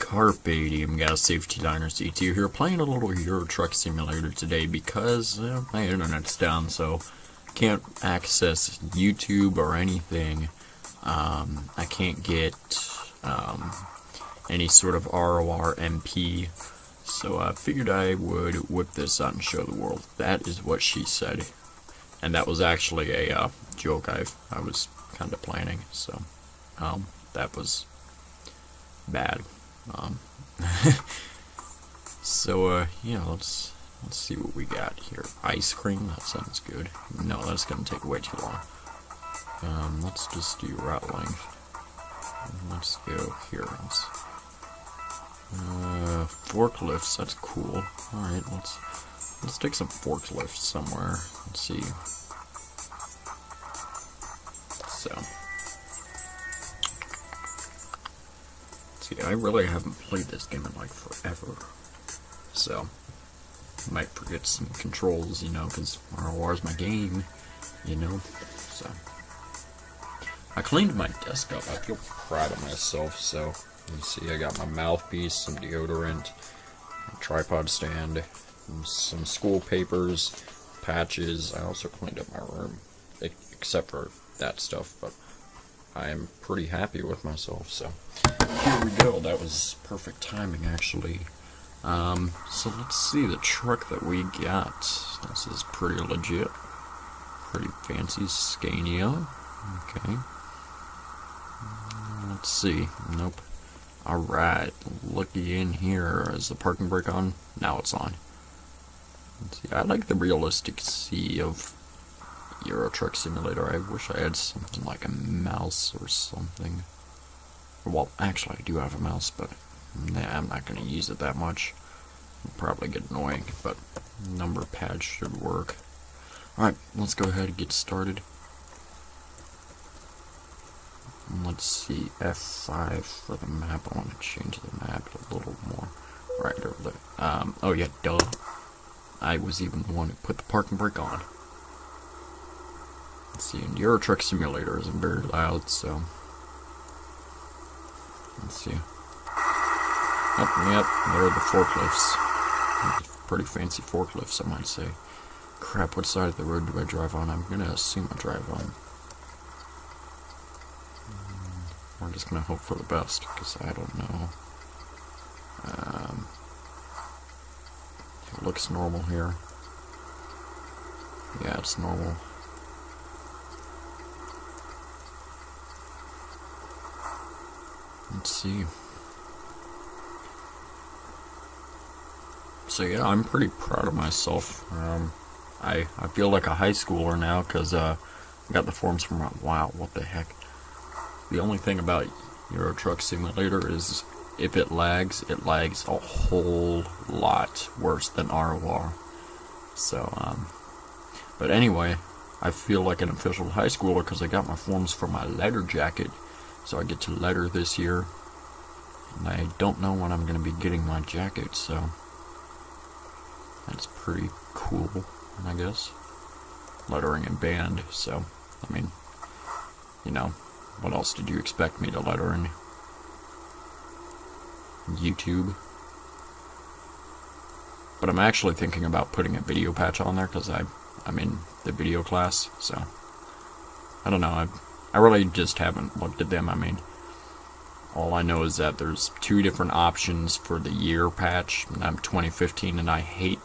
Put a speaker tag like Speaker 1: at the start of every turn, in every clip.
Speaker 1: Carpe Diem, got a Safety Liner C2 here, playing a little Euro Truck Simulator today because my internet's down, so can't access YouTube or anything. I can't get any sort of ROR MP, so I figured I would whip this out and show the world. That is what she said, and that was actually a joke I was kind of planning, so that was bad. So yeah, let's see what we got here. Ice cream, that sounds good. No, that's gonna take way too long. Let's just do route length. Let's go here. Forklifts, that's cool. Alright, let's take some forklifts somewhere. Let's see. So see, I really haven't played this game in like forever, so I might forget some controls, you know, because ROR's my game, you know. So I cleaned my desk up. I feel proud of myself. So you see, I got my mouthpiece, some deodorant, a tripod stand, some school papers, patches. I also cleaned up my room, except for that stuff, but I am pretty happy with myself, so here we go. That was perfect timing, actually. So let's see the truck that we got. This is pretty legit. Pretty fancy Scania. Okay. Let's see. Nope. Alright. Looky in here. Is the parking brake on? Now it's on. Let's see. I like the realistic sea of Euro Truck Simulator. I wish I had something like a mouse or something. Well, actually I do have a mouse, but nah, I'm not going to use it that much. It'll probably get annoying, but number pad should work. Alright, let's go ahead and get started. Let's see, F5 for the map. I want to change the map a little more. Right over there. Oh yeah, duh. I was even the one who put the parking brake on. Let's see, and Euro Truck Simulator isn't very loud, so let's see. Oh, yep, there are the forklifts. Pretty fancy forklifts, I might say. Crap, what side of the road do I drive on? I'm gonna assume I drive on. We're just gonna hope for the best, because I don't know. It looks normal here. Yeah, it's normal. Let's see. So yeah, I'm pretty proud of myself. I feel like a high schooler now because I got the forms from wow, what the heck. The only thing about Euro Truck Simulator is if it lags a whole lot worse than ROR. So but anyway, I feel like an official high schooler because I got my forms for my letter jacket. So I get to letter this year, and I don't know when I'm going to be getting my jacket, so that's pretty cool, I guess. Lettering in band, so, I mean, you know, what else did you expect me to letter in? YouTube? But I'm actually thinking about putting a video patch on there, because I'm in the video class, so, I don't know, I really just haven't looked at them. I mean, all I know is that there's two different options for the year patch, and I'm 2015, and I hate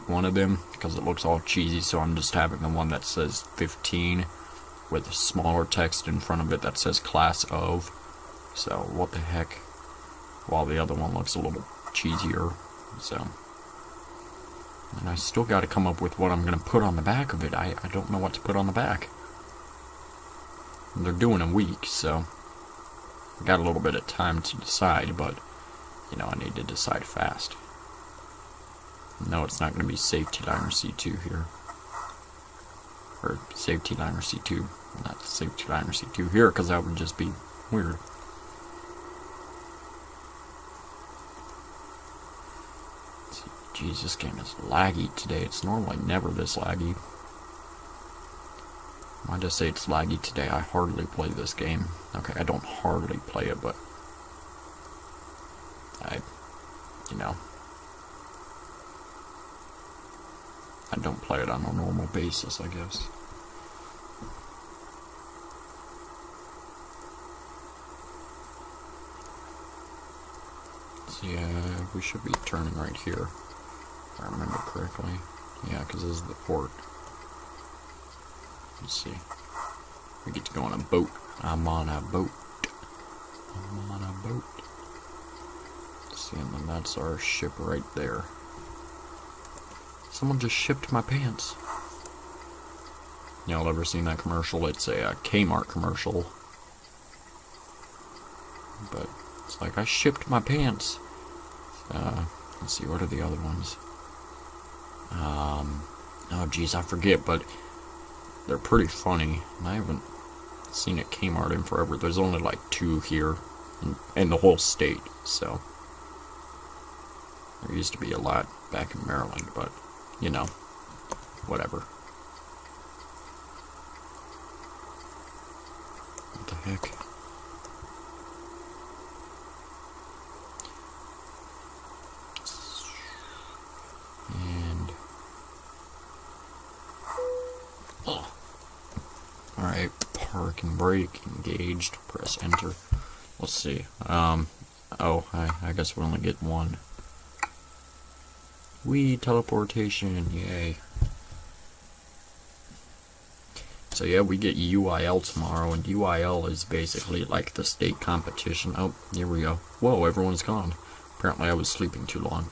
Speaker 1: one of them because it looks all cheesy, so I'm just having the one that says 15 with smaller text in front of it that says class of. So what the heck, while the other one looks a little cheesier. So, and I still got to come up with what I'm going to put on the back of it. I don't know what to put on the back. They're doing a week, so I got a little bit of time to decide, but, you know, I need to decide fast. No, it's not going to be Safety Liner C2 here. Or Safety Liner C2, not Safety Liner C2 here, because that would just be weird. Jeez, this game is laggy today. It's normally never this laggy. Why did I say it's laggy today? I hardly play this game. Okay, I don't hardly play it, but you know, I don't play it on a normal basis, I guess. So yeah, we should be turning right here, if I remember correctly. Yeah, because this is the port. Let's see. We get to go on a boat. I'm on a boat. I'm on a boat. Let's see, and then that's our ship right there. Someone just shipped my pants. Y'all ever seen that commercial? It's a Kmart commercial. But it's like, I shipped my pants. Let's see, what are the other ones? Oh geez, I forget, but they're pretty funny. And I haven't seen a Kmart in forever. There's only like 2 here in the whole state, so. There used to be a lot back in Maryland, but, you know, whatever. What the heck? And... oh. Alright, park and brake, engaged, press enter. Let's see, oh, I guess we only get one. Whee, teleportation, yay. So yeah, we get UIL tomorrow, and UIL is basically like the state competition. Oh, here we go. Whoa, everyone's gone. Apparently I was sleeping too long.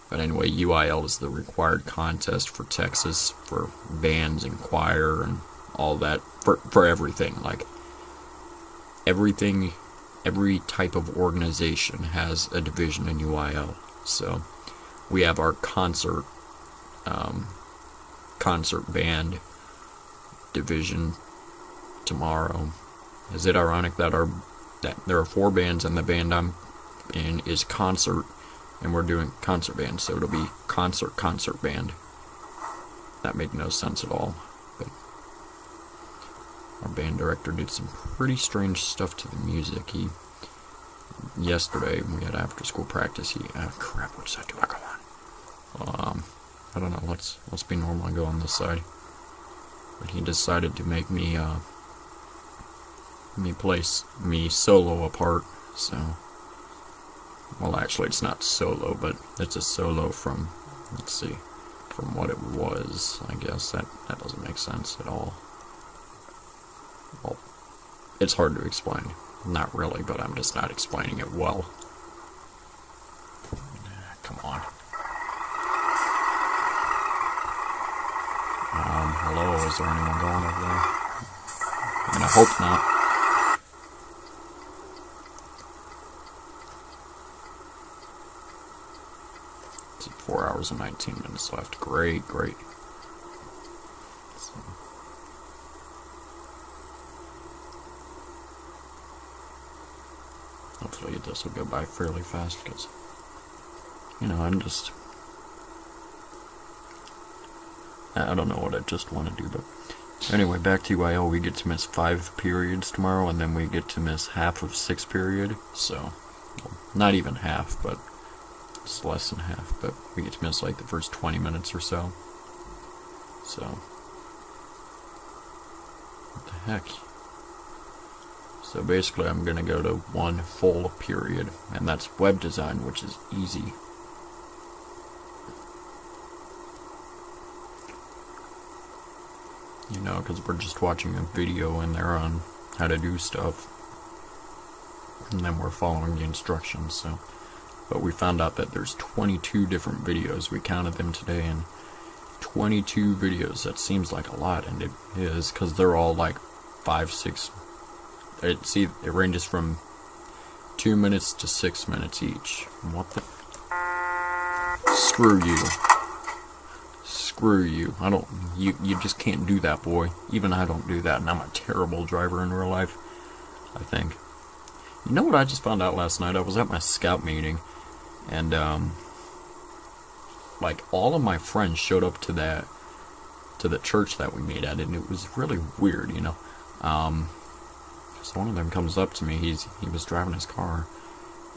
Speaker 1: But anyway, UIL is the required contest for Texas, for bands and choir and all that, for everything. Like, everything, every type of organization has a division in UIL. So, we have our concert band division tomorrow. Is it ironic that there are 4 bands, and the band I'm in is concert, and we're doing concert band, so it'll be concert band. That made no sense at all. But our band director did some pretty strange stuff to the music. Yesterday, we had after school practice. Crap, what does that do? I go on. I don't know, let's be normal and go on this side. But he decided to make me me solo a part, so. Well, actually, it's not solo, but it's a solo from, let's see, from what it was. I guess that doesn't make sense at all. Well, it's hard to explain. Not really, but I'm just not explaining it well. Come on. Hello, is there anyone going over there? I mean, I hope not. It's 4 hours and 19 minutes left. Great. So. Hopefully this will go by fairly fast, because, you know, I don't know what I just want to do, but anyway, back to UIL. We get to miss 5 periods tomorrow, and then we get to miss half of 6 period, so, well, not even half, but it's less than half, but we get to miss like the first 20 minutes or so. So, what the heck? So basically I'm going to go to 1 full period, and that's web design, which is easy. You know, because we're just watching a video in there on how to do stuff, and then we're following the instructions, so. But we found out that there's 22 different videos. We counted them today, and 22 videos. That seems like a lot, and it is, because they're all like 5, 6. It ranges from 2 minutes to 6 minutes each. What the? Screw you. Screw you. You just can't do that, boy. Even I don't do that, and I'm a terrible driver in real life, I think. You know what I just found out last night? I was at my scout meeting, and, like, all of my friends showed up to the church that we meet at, and it was really weird, you know. So one of them comes up to me, he was driving his car,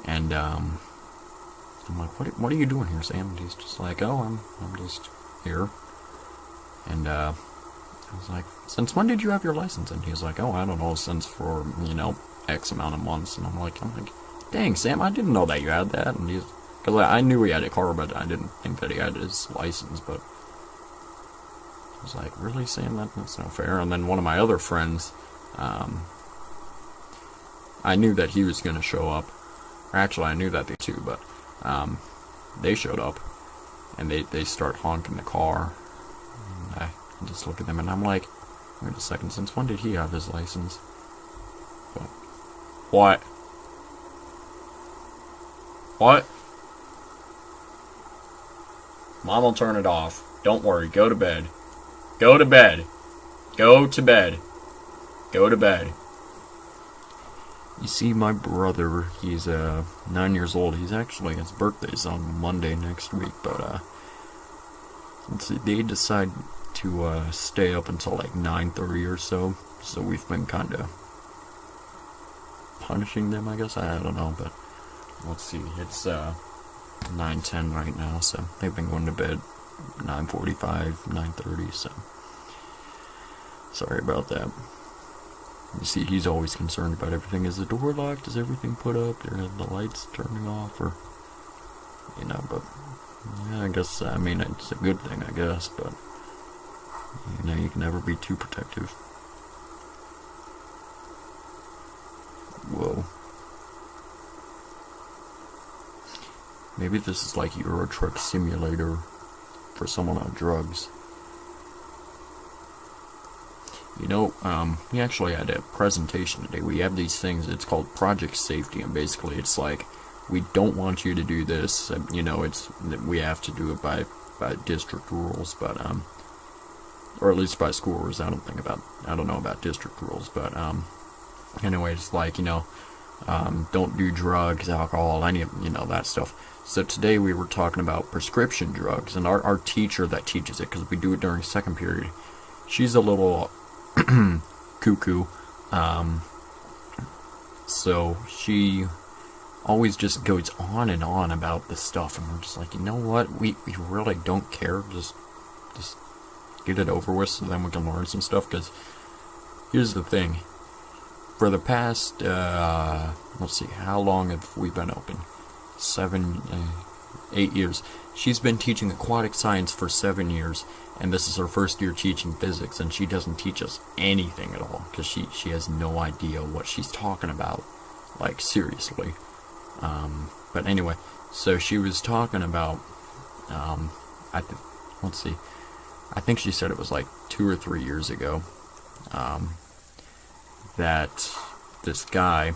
Speaker 1: And I'm like, what are you doing here, Sam? And he's just like, oh, I'm just here. And I was like, since when did you have your license? And he's like, oh, I don't know, since for, X amount of months. And I'm like, dang, Sam, I didn't know that you had that. And because I knew he had a car, but I didn't think that he had his license. But I was like, really, Sam? That's no fair. And then one of my other friends, I knew that he was going to show up. Or actually, I knew that they too, but they showed up. And they start honking the car. And I just look at them and I'm like, wait a second, since when did he have his license? But, what? What? Mom will turn it off. Don't worry, go to bed. Go to bed. Go to bed. Go to bed. You see, my brother, he's 9 years old. His birthday's on Monday next week, but let's see, they decide to stay up until like 9:30 or so. So we've been kind of punishing them, I guess. I don't know, but let's see. It's 9:10 right now, so they've been going to bed 9:45, 9:30. So sorry about that. You see, he's always concerned about everything. Is the door locked? Is everything put up? Are the lights turning off? Or, but yeah, I guess, it's a good thing, I guess, but you can never be too protective. Whoa. Maybe this is like Euro Truck Simulator for someone on drugs. We actually had a presentation today. We have these things, it's called Project Safety, and basically it's like, we don't want you to do this, we have to do it by district rules, but, or at least by school rules. I don't know about district rules, but, anyway, it's like, don't do drugs, alcohol, any of, that stuff. So today we were talking about prescription drugs, and our teacher that teaches it, because we do it during second period, she's a little cuckoo, so she always just goes on and on about this stuff, and we're just like, you know what, we really don't care, just get it over with so then we can learn some stuff. Because here's the thing, for the past let's see, how long have we been open? 8 years. She's been teaching aquatic science for 7 years, and this is her first year teaching physics, and she doesn't teach us anything at all, because she has no idea what she's talking about, like, seriously. But anyway, so she was talking about, let's see, I think she said it was like 2 or 3 years ago, that this guy,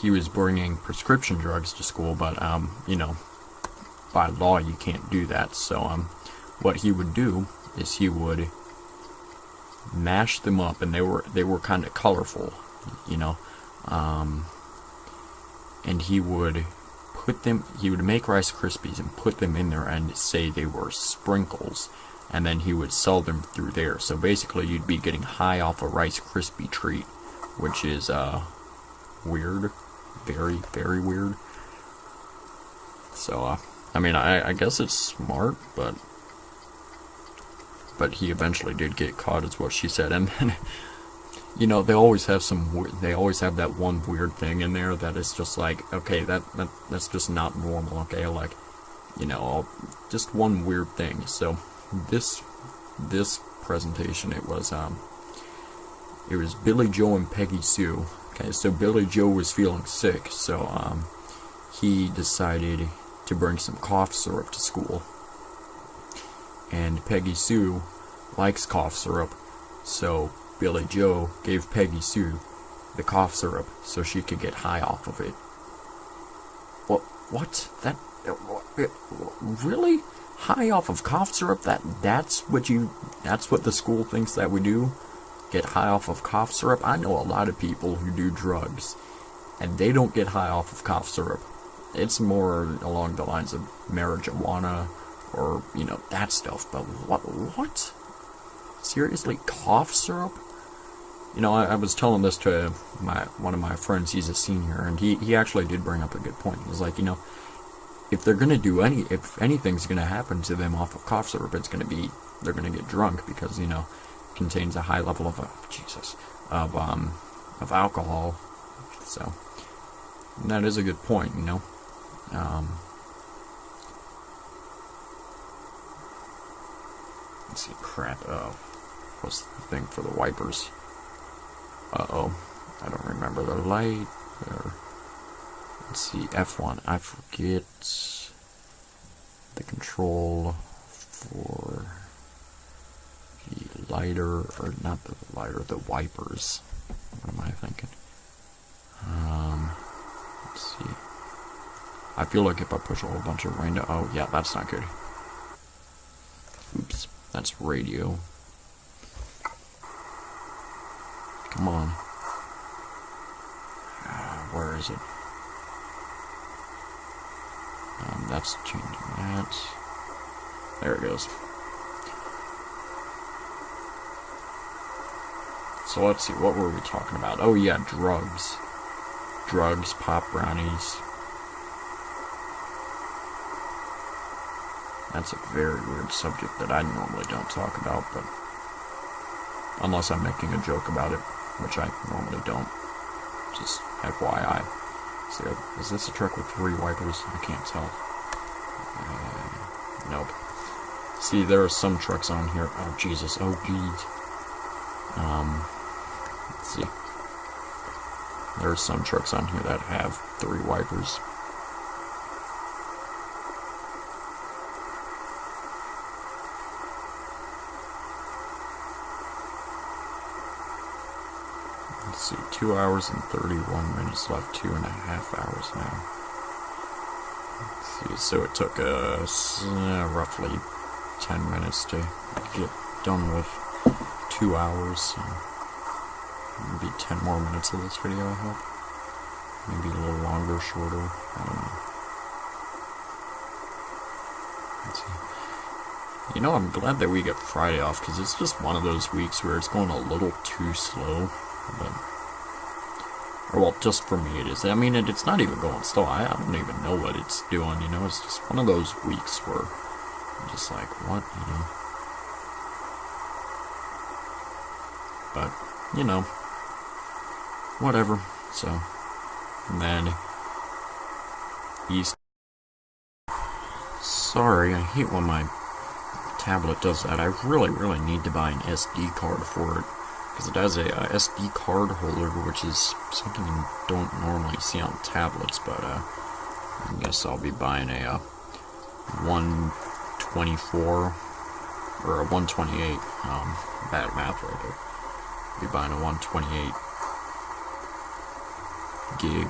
Speaker 1: he was bringing prescription drugs to school, but, by law you can't do that. So, what he would do is he would mash them up, and they were kind of colorful, and he would make Rice Krispies and put them in there and say they were sprinkles, and then he would sell them through there. So basically you'd be getting high off a Rice Krispie treat, which is, weird. Very, very weird. So, I guess it's smart, but he eventually did get caught, is what she said. And then, they always have that one weird thing in there that is just like, okay, that's just not normal, okay, like, just one weird thing. So, this presentation, it was Billy Joe and Peggy Sue. Okay, so Billy Joe was feeling sick, so he decided to bring some cough syrup to school. And Peggy Sue likes cough syrup, so Billy Joe gave Peggy Sue the cough syrup so she could get high off of it. What? Really? High off of cough syrup? That's what the school thinks that we do? Get high off of cough syrup? I know a lot of people who do drugs, and they don't get high off of cough syrup. It's more along the lines of marijuana, or, that stuff. But what? Seriously, cough syrup? I was telling this to one of my friends. He's a senior, and he actually did bring up a good point. He was like, if they're gonna if anything's gonna happen to them off of cough syrup, they're gonna get drunk because it contains a high level of of alcohol. So that is a good point. Let's see, crap. Oh, what's the thing for the wipers? Uh-oh. I don't remember the light. Let's see, F1. I forget the control for the lighter, or not the lighter, the wipers. What am I thinking? Let's see. I feel like if I push a whole bunch of random... Oh, yeah, that's not good. Oops. That's radio. Come on. Where is it? That's changing that. There it goes. So let's see, what were we talking about? Oh yeah, drugs. Drugs, pop brownies. That's a very weird subject that I normally don't talk about, but unless I'm making a joke about it, which I normally don't. Just FYI. See, is this a truck with 3 wipers? I can't tell. Nope. See, there are some trucks on here. Oh, Jesus. Oh, jeez. Let's see. There are some trucks on here that have 3 wipers. Let's see, 2 hours and 31 minutes left, 2.5 hours now. Let's see, so it took us roughly 10 minutes to get done with 2 hours. So maybe 10 more minutes of this video, I hope. Maybe a little longer, shorter, I don't know. Let's see. I'm glad that we get Friday off, because it's just one of those weeks where it's going a little too slow. But, well, just for me it is. I mean, it's not even going slow. I don't even know what it's doing, It's just one of those weeks where I'm just like, what, But, whatever. So, and then East. Sorry, I hate when my tablet does that. I really, really need to buy an SD card for it. Because it has a SD card holder, which is something you don't normally see on tablets, but I guess I'll be buying a 124 or a 128. Bad math right there. I'll be buying a 128 gig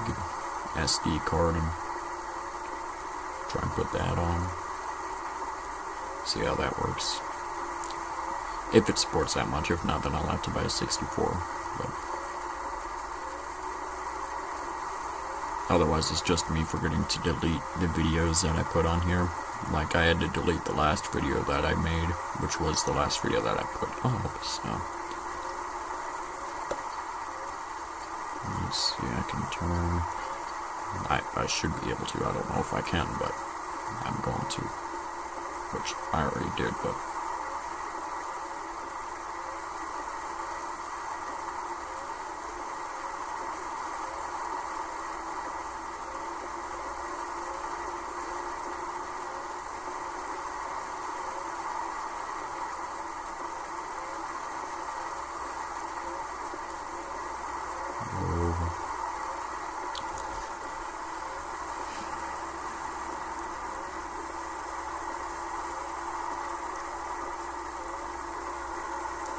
Speaker 1: SD card and try and put that on. See how that works. If it supports that much. If not, then I'll have to buy a 64. But otherwise, it's just me forgetting to delete the videos that I put on here. Like, I had to delete the last video that I made, which was the last video that I put up, so. Let's see, I can turn... I should be able to. I don't know if I can, but I'm going to. Which I already did, but...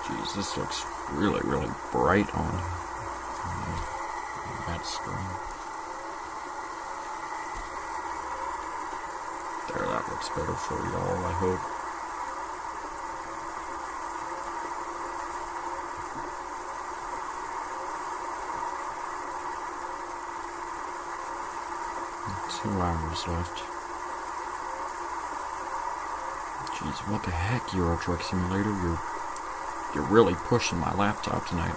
Speaker 1: Jeez, this looks really, really bright on that screen. There, that looks better for y'all, I hope. And 2 hours left. Jeez, what the heck, Euro Truck Simulator? You're really pushing my laptop tonight.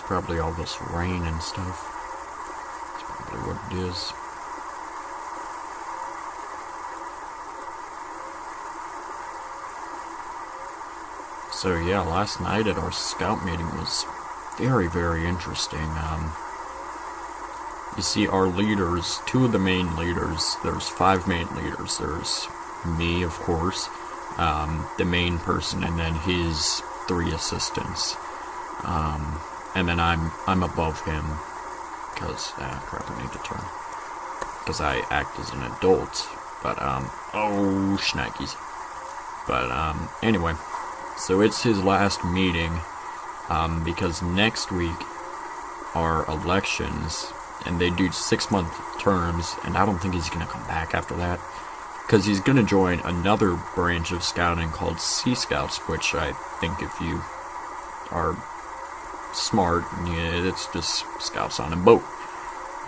Speaker 1: probably all this rain and stuff. That's probably what it is. So yeah, last night at our scout meeting was very, very interesting. You see, our leaders, two of the main leaders, there's 5 main leaders. There's me, of course, the main person, and then his 3 assistants. And then I'm above him, because, crap, I need to turn. Because I act as an adult, but, oh, shnikes. But, anyway, so it's his last meeting, because next week are elections, and they do 6-month terms, and I don't think he's going to come back after that, because he's going to join another branch of scouting called Sea Scouts, which I think if you are smart, yeah, it's just scouts on a boat.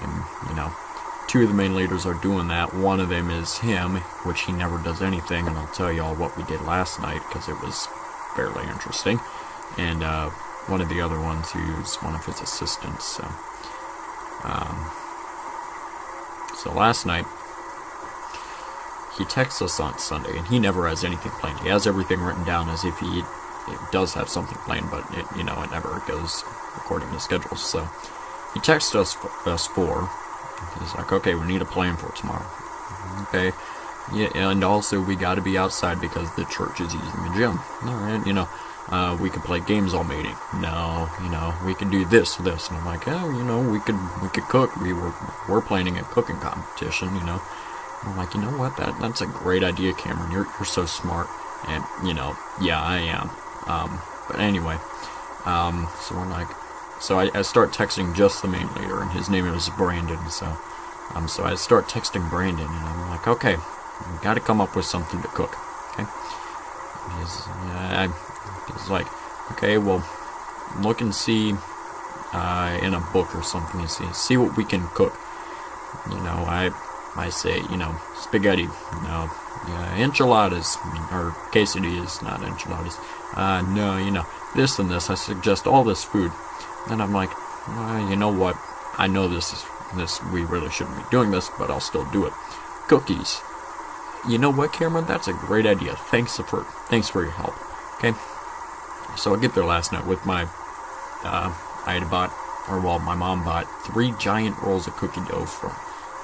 Speaker 1: And, 2 of the main leaders are doing that. One of them is him, which he never does anything, and I'll tell you all what we did last night, because it was fairly interesting. And one of the other ones who's one of his assistants, so last night, he texts us on Sunday, and he never has anything planned. He has everything written down as if he does have something planned, but it never goes according to schedule. So he texts us 4. He's like, okay, we need a plan for tomorrow. Okay, yeah, and also we got to be outside because the church is using the gym. All right, we could play games all meeting. No, we can do this. And I'm like, oh, we could cook. We're planning a cooking competition. I'm like, you know what? That's a great idea, Cameron. You're so smart. And yeah, I am. But anyway, so we're like, so I start texting just the main leader, and his name is Brandon. So I start texting Brandon, and I'm like, okay, we got to come up with something to cook. Okay. He's like, okay, well, look and see in a book or something and see what we can cook. I say, spaghetti, enchiladas, or quesadillas, not enchiladas. No, this and this. I suggest all this food. And I'm like, you know what? I know this, we really shouldn't be doing this, but I'll still do it. Cookies. You know what, Cameron? That's a great idea. Thanks for your help. Okay? So I get there last night with my, my mom bought 3 giant rolls of cookie dough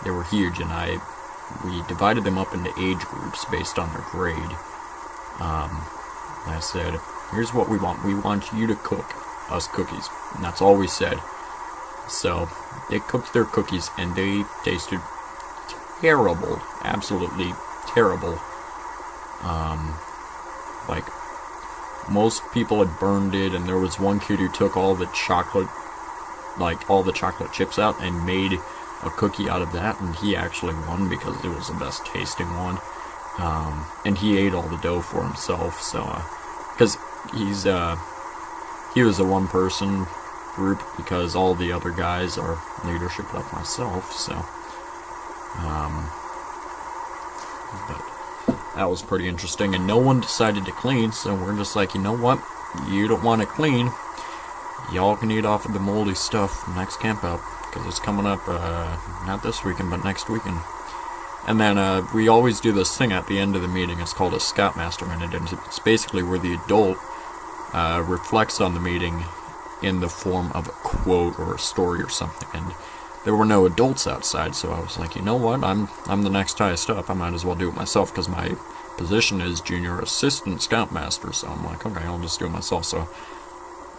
Speaker 1: they were huge, and we divided them up into age groups based on their grade. I said, here's what we want. We want you to cook us cookies. And that's all we said. So they cooked their cookies, and they tasted terrible. Absolutely terrible. Like, most people had burned it, and there was one kid who took all the chocolate chips out and made a cookie out of that, and he actually won because it was the best tasting one. And he ate all the dough for himself, so, because he was a one-person group, because all the other guys are leadership like myself, so, but that was pretty interesting, and no one decided to clean, so we're just like, you know what, you don't want to clean, y'all can eat off of the moldy stuff next camp out, because it's coming up, not this weekend, but next weekend. And then we always do this thing at the end of the meeting. It's called a Scoutmaster Minute, and it's basically where the adult reflects on the meeting in the form of a quote or a story or something. And there were no adults outside, so I was like, you know what? I'm the next highest up. I might as well do it myself, because my position is Junior Assistant Scoutmaster. So I'm like, okay, I'll just do it myself. So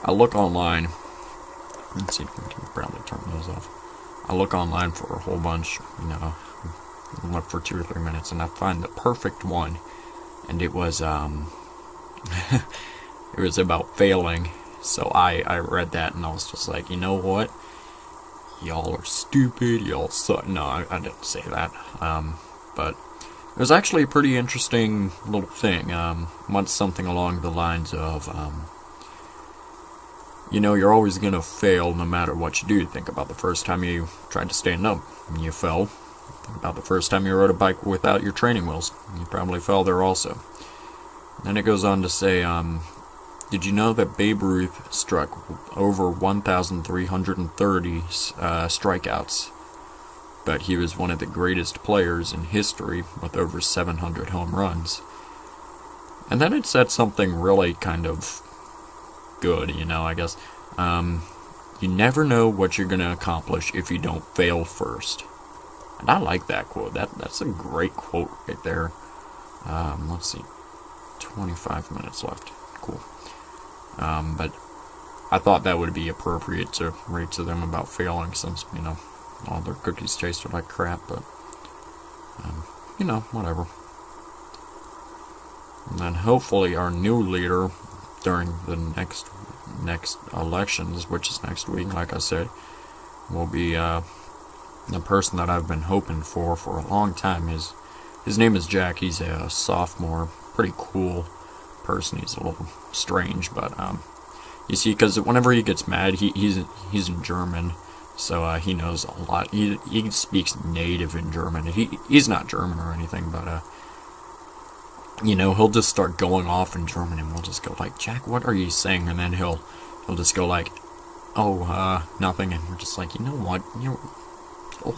Speaker 1: I look online. Let's see if we can probably turn those off. I look online for a whole bunch, look for 2 or 3 minutes, and I find the perfect one, and it was it was about failing. So I read that, and I was just like, you know what, y'all are stupid, y'all suck. No, I didn't say that, but it was actually a pretty interesting little thing. Went something along the lines of, you're always going to fail no matter what you do. Think about the first time you tried to stand up and you fell. Think about the first time you rode a bike without your training wheels. You probably fell there also. Then it goes on to say, Did you know that Babe Ruth struck over 1,330 strikeouts? But he was one of the greatest players in history with over 700 home runs. And then it said something really kind of good, I guess. You never know what you're going to accomplish if you don't fail first. And I like that quote. That's a great quote right there. Let's see. 25 minutes left. Cool. But I thought that would be appropriate to read to them about failing since, all their cookies tasted like crap, but, whatever. And then hopefully our new leader during the next elections, which is next week, like I said, will be the person that I've been hoping for a long time. His name is Jack. He's a sophomore, pretty cool person. He's a little strange, but you see, because whenever he gets mad, he's in German, so he knows a lot. He speaks native in German. He's not German or anything, but he'll just start going off in German, and we'll just go like, Jack, what are you saying? And then he'll just go like, oh, nothing, and we're just like, you know what,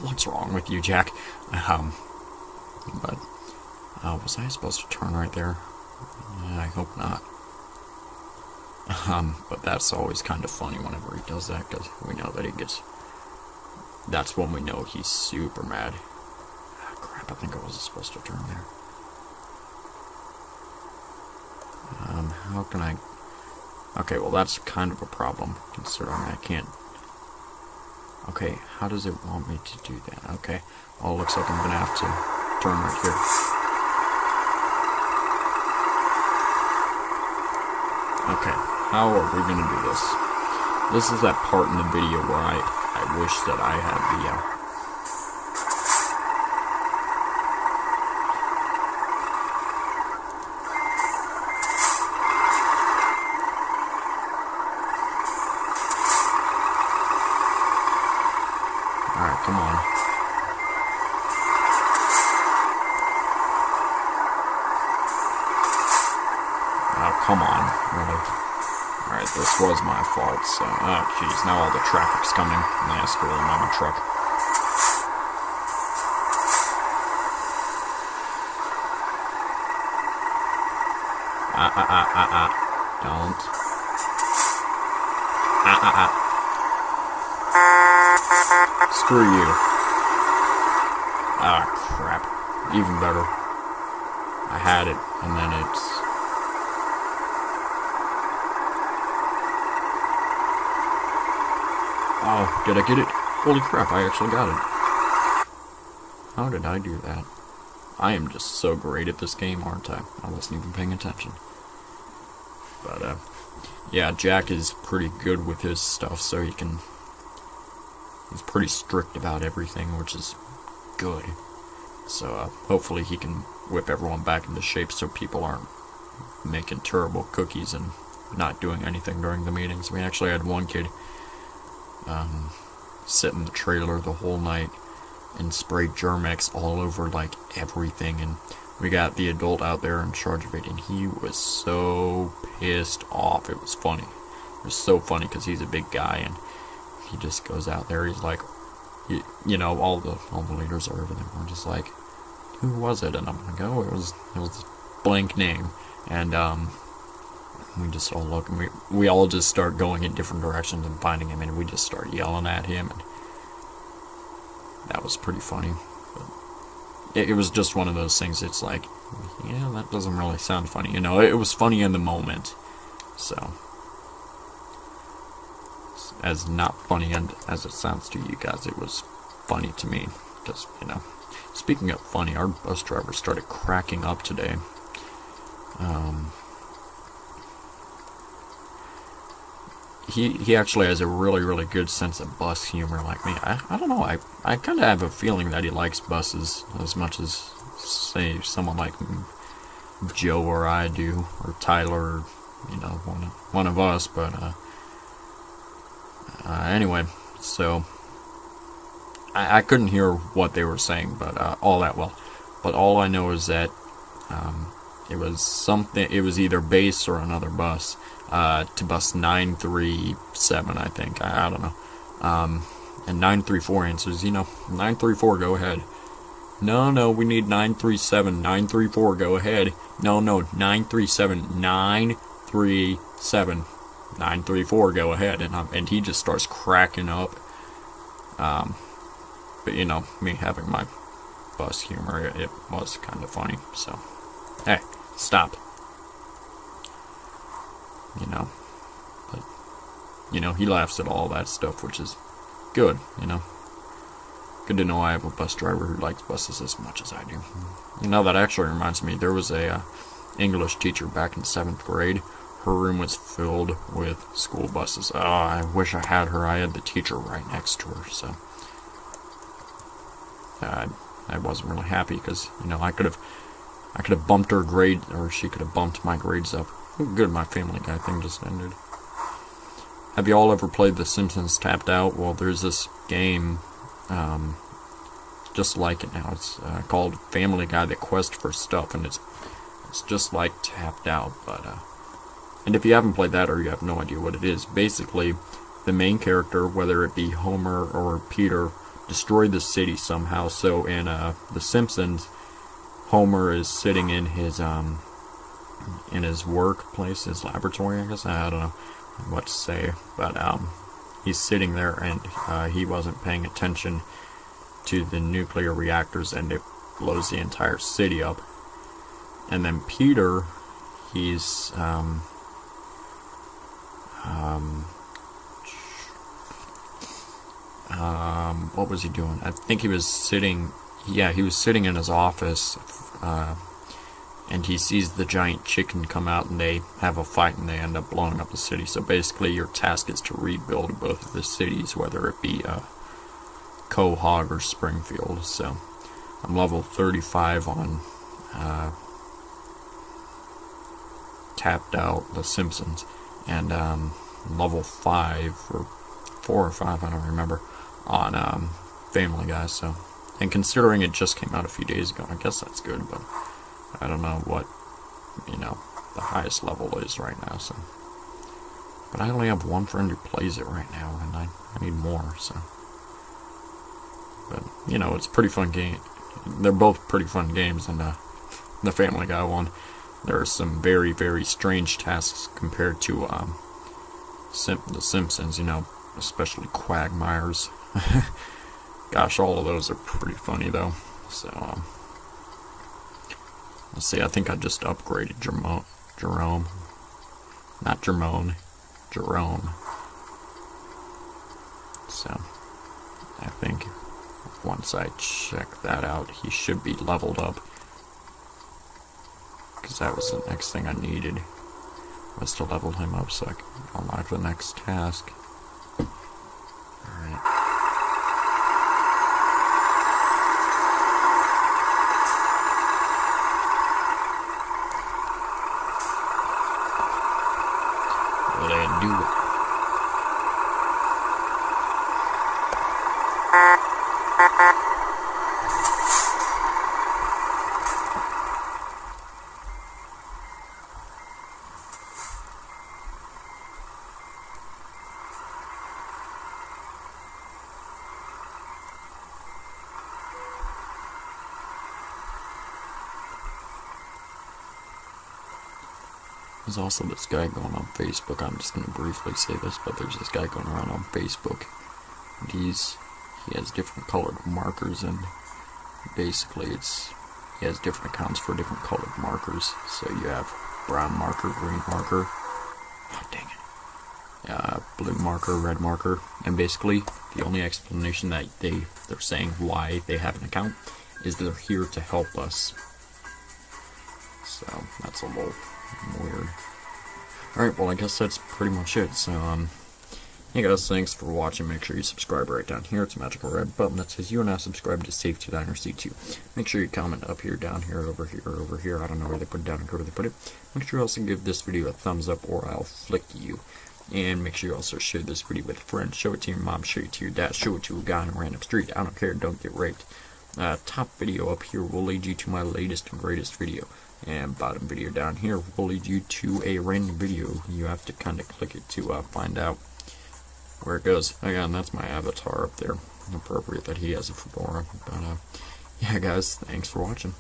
Speaker 1: what's wrong with you, Jack? But was I supposed to turn right there? I hope not. But that's always kind of funny whenever he does that, because we know that that's when we know he's super mad. Ah, crap, I think I wasn't supposed to turn there. How can I... Okay, well that's kind of a problem, considering I can't... Okay, how does it want me to do that? Okay, well it looks like I'm gonna have to turn right here. Okay, how are we gonna do this? This is that part in the video where I wish that I had the... Alright, come on. Oh, come on, really. Alright, this was my fault, so... Oh, jeez, now all the traffic's coming, and I screw them on my truck. Don't. Screw you. Ah, crap. Even better. I had it, and then it's... Oh, did I get it? Holy crap, I actually got it. How did I do that? I am just so great at this game, aren't I? I wasn't even paying attention. But, yeah, Jack is pretty good with his stuff, so he's pretty strict about everything, which is good. So, hopefully he can whip everyone back into shape so people aren't making terrible cookies and not doing anything during the meetings. We actually had one kid sit in the trailer the whole night and spray Germex all over, like, everything, and we got the adult out there in charge of it, and he was so pissed off. It was funny. It was so funny, because he's a big guy, and he just goes out there, he's like, all the leaders are over there, we're just like, who was it? And I'm like, oh, it was this blank name, and, we just all look, and we all just start going in different directions and finding him, and we just start yelling at him, and that was pretty funny. But it was just one of those things, it's like, yeah, that doesn't really sound funny, it was funny in the moment, so, as not funny as it sounds to you guys, it was funny to me, because, speaking of funny, our bus driver started cracking up today. He actually has a really, really good sense of bus humor like me. I don't know, I kind of have a feeling that he likes buses as much as, say, someone like Joe or I do, or Tyler, or, one of us, but, anyway, so, I couldn't hear what they were saying, but, all that well. But all I know is that, it was something. It was either base or another bus. To bus 937, I think. I don't know. And 934 answers. 934, go ahead. No, we need 937. 934, go ahead. No, 937. 937. 934, go ahead. And he just starts cracking up. But me having my bus humor, it was kind of funny. So, hey, stop. But he laughs at all that stuff, which is good. Good to know I have a bus driver who likes buses as much as I do. That actually reminds me, there was a English teacher back in 7th grade. Her room was filled with school buses. Oh, I wish I had her. I had the teacher right next to her, so I wasn't really happy because I could have bumped her grade, or she could have bumped my grades up. Good, my Family Guy thing just ended. Have you all ever played The Simpsons Tapped Out? Well, there's this game, just like it now. It's called Family Guy: The Quest for Stuff, and it's just like Tapped Out, but and if you haven't played that or you have no idea what it is, basically the main character, whether it be Homer or Peter, destroy the city somehow. So in The Simpsons, Homer is sitting in his workplace, his laboratory, I guess. I don't know what to say, but he's sitting there and he wasn't paying attention to the nuclear reactors, and it blows the entire city up. And then Peter, he's what was he doing? I think he was sitting. Yeah, he was sitting in his office, and he sees the giant chicken come out, and they have a fight, and they end up blowing up the city. So basically, your task is to rebuild both of the cities, whether it be Quahog or Springfield. So I'm level 35 on Tapped Out, The Simpsons, and level 5 or 4 or 5, I don't remember, on Family Guy. So, and considering it just came out a few days ago, I guess that's good, but I don't know what the highest level is right now. So, but I only have one friend who plays it right now, and I need more. So, but it's a pretty fun game. They're both pretty fun games, and the Family Guy one, there are some very, very strange tasks compared to The Simpsons, especially Quagmires. Gosh, all of those are pretty funny, though. So, let's see, I think I just upgraded Jerome. Not Jerome. Jerome. So, I think once I check that out, he should be leveled up. Because that was the next thing I needed, was to level him up so I could unlock the next task. Alright. Let's do it. There's also this guy going on Facebook. I'm just going to briefly say this, but there's this guy going around on Facebook. And he has different colored markers, and basically he has different accounts for different colored markers. So you have brown marker, green marker, oh dang it, blue marker, red marker, and basically the only explanation that they're saying why they have an account is they're here to help us. So that's a little weird. Alright, well, I guess that's pretty much it. So, hey guys, thanks for watching. Make sure you subscribe right down here. It's a magical red button that says you are now subscribed to Safety Diner C2. Make sure you comment up here, down here, over here, or over here. I don't know where they put it down and where they put it. Make sure you also give this video a thumbs up or I'll flick you. And make sure you also share this video with friends. Show it to your mom, show it to your dad, show it to a guy on a random street. I don't care, don't get raped. top video up here will lead you to my latest and greatest video, and bottom video down here will lead you to a random video. You have to kind of click it to find out where it goes. Again, that's my avatar up there. Appropriate that he has a fedora. But yeah, guys, thanks for watching.